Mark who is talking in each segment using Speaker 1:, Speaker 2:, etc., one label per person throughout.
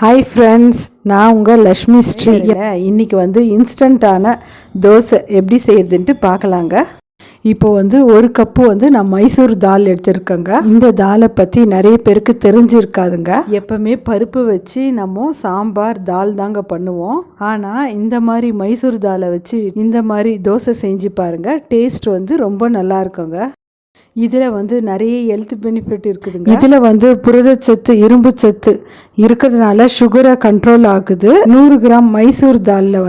Speaker 1: Hi friends, நான் உங்கள் லக்ஷ்மி ஸ்ரீ. இன்றைக்கி இன்ஸ்டண்ட்டான தோசை எப்படி செய்கிறதுன்ட்டு பார்க்கலாங்க. இப்போ ஒரு கப்பு நான் மைசூர் தால் எடுத்துருக்கேங்க. இந்த தாலை பற்றி நிறைய பேருக்கு தெரிஞ்சிருக்காதுங்க. எப்பவுமே பருப்பு வச்சு நம்ம சாம்பார் தால் தாங்க பண்ணுவோம். ஆனால் இந்த மாதிரி மைசூர் தாலை வச்சு இந்த மாதிரி தோசை செஞ்சு பாருங்கள். டேஸ்ட் ரொம்ப நல்லா இருக்குங்க. இதில் நிறைய ஹெல்த் பெனிஃபிட் இருக்குதுங்க. இதில் புரதச்சத்து, இரும்பு சத்து இருக்கிறதுனால சுகரை கண்ட்ரோல் ஆகுது. 100 கிராம் மைசூர் தாலில்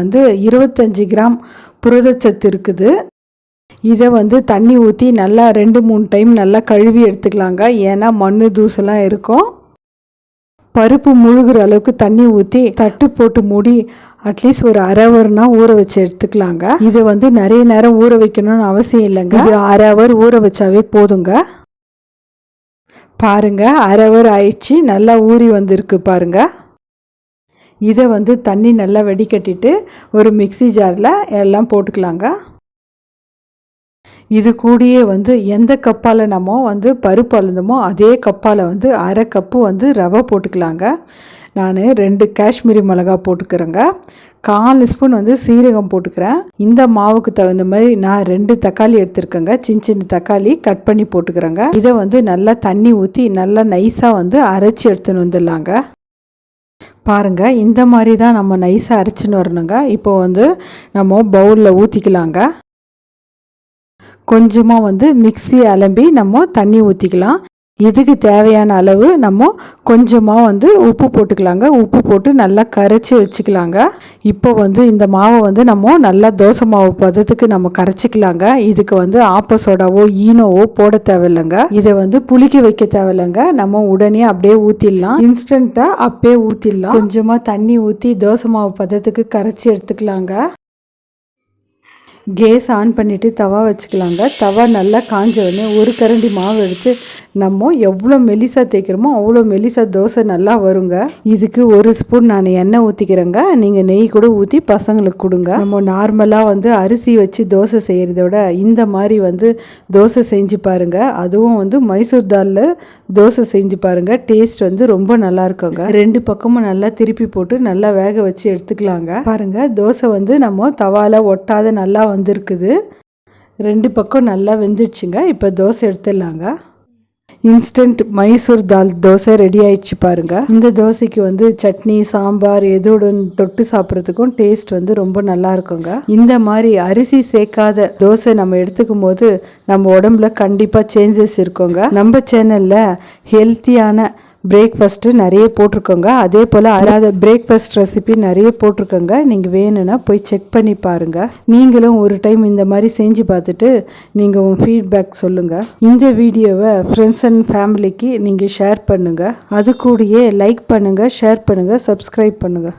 Speaker 1: 25 கிராம் புரதச்சத்து இருக்குது. இதை தண்ணி ஊற்றி நல்லா 2-3 டைம் நல்லா கழுவி எடுத்துக்கலாங்க. ஏன்னா மண் தூசெல்லாம் இருக்கும். பருப்பு முழுகிற அளவுக்கு தண்ணி ஊற்றி தட்டு போட்டு மூடி அட்லீஸ்ட் ஒரு அரை ஹவர்னா ஊற வச்சு எடுத்துக்கலாங்க. இது நிறைய நேரம் ஊற வைக்கணும்னு அவசியம் இல்லைங்க. இது அரை ஹவர் ஊற வச்சாவே போதுங்க. பாருங்க, அரை ஹவர் ஆயிடுச்சு, நல்லா ஊறி வந்திருக்கு பாருங்க. இதை தண்ணி நல்லா வடிகட்டிட்டு ஒரு மிக்ஸி ஜாரில் எல்லாம் போட்டுக்கலாங்க. இது கூடயே எந்த கப்பால் நம்ம பருப்பு அளந்தோமோ அதே கப்பால் அரை கப்பு ரவை போட்டுக்கலாங்க. நான் 2 காஷ்மீரி மிளகா போட்டுக்கிறேங்க. 1/4 ஸ்பூன் சீரகம் போட்டுக்கிறேன். இந்த மாவுக்கு தகுந்த மாதிரி நான் 2 தக்காளி எடுத்துருக்கேங்க. சின்ன தக்காளி கட் பண்ணி போட்டுக்கிறேங்க. இதை நல்லா தண்ணி ஊற்றி நல்லா நைஸாக அரைச்சி எடுத்துன்னு வந்துடலாங்க. பாருங்கள், இந்த மாதிரி தான் நம்ம நைஸாக அரைச்சின்னு வரணுங்க. இப்போ நம்ம பவுலில் ஊற்றிக்கலாங்க. கொஞ்சமாக மிக்ஸி அலம்பி நம்ம தண்ணி ஊற்றிக்கலாம். இதுக்கு தேவையான அளவு நம்ம கொஞ்சமாக உப்பு போட்டுக்கலாங்க. உப்பு போட்டு நல்லா கரைச்சி வச்சுக்கலாங்க. இப்போ இந்த மாவை நம்ம நல்லா தோசை மாவு பதத்துக்கு நம்ம கரைச்சிக்கலாங்க. இதுக்கு ஆப்ப சோடாவோ ஈனோவோ போட தேவையில்லைங்க. இதை புளிக்க வைக்க தேவையில்லைங்க. நம்ம உடனே அப்படியே ஊற்றிடலாம். இன்ஸ்டண்ட்டாக அப்படியே ஊற்றிடலாம். கொஞ்சமாக தண்ணி ஊற்றி தோசை மாவு பதத்துக்கு கரைச்சி எடுத்துக்கலாங்க. கேஸ் ஆன் பண்ணிவிட்டு தவா வச்சுக்கலாங்க. தவா நல்லா காஞ்ச உடனே ஒரு கரண்டி மாவு எடுத்து நம்ம எவ்வளோ மெலிசாக தேய்க்கிறோமோ அவ்வளோ மெலிசா தோசை நல்லா வருங்க. இதுக்கு 1 ஸ்பூன் நான் எண்ணெய் ஊற்றிக்கிறேங்க. நீங்கள் நெய் கூட ஊற்றி பசங்களுக்கு கொடுங்க. நம்ம நார்மலாக அரிசி வச்சு தோசை செய்கிறத விட இந்த மாதிரி தோசை செஞ்சு பாருங்கள். அதுவும் மைசூர் தாலில் தோசை செஞ்சு பாருங்கள். டேஸ்ட் ரொம்ப நல்லா இருக்குங்க. 2 பக்கமும் நல்லா திருப்பி போட்டு நல்லா வேக வச்சு எடுத்துக்கலாங்க. பாருங்கள், தோசை நம்ம தவால ஒட்டாத நல்லா வந்திருக்குது. 2 பக்கம் நல்லா வெந்துடுச்சுங்க. இப்போ தோசை எடுத்துடலாங்க. இன்ஸ்டன்ட் மைசூர் தால் தோசை ரெடி ஆயிடுச்சு பாருங்க. இந்த தோசைக்கு சட்னி, சாம்பார் எதோடு தொட்டு சாப்பிட்றதுக்கும் டேஸ்ட் ரொம்ப நல்லா இருக்குங்க. இந்த மாதிரி அரிசி சேர்க்காத தோசை நம்ம எடுத்துக்கும் போது நம்ம உடம்புல கண்டிப்பாக சேஞ்சஸ் இருக்குங்க. நம்ம சேனலில் ஹெல்த்தியான பிரேக்ஃபாஸ்ட்டு நிறைய போட்டிருக்கோங்க. அதே போல் அல்லாத பிரேக்ஃபாஸ்ட் ரெசிபி நிறைய போட்டிருக்கோங்க. நீங்கள் வேணும்னா போய் செக் பண்ணி பாருங்கள். நீங்களும் ஒரு டைம் இந்த மாதிரி செஞ்சு பார்த்துட்டு நீங்கள் உங்கள் ஃபீட்பேக் சொல்லுங்கள். இந்த வீடியோவை ஃப்ரெண்ட்ஸ் அண்ட் ஃபேமிலிக்கு நீங்கள் ஷேர் பண்ணுங்கள். அது கூடயே லைக் பண்ணுங்கள், ஷேர் பண்ணுங்கள், சப்ஸ்கிரைப் பண்ணுங்கள்.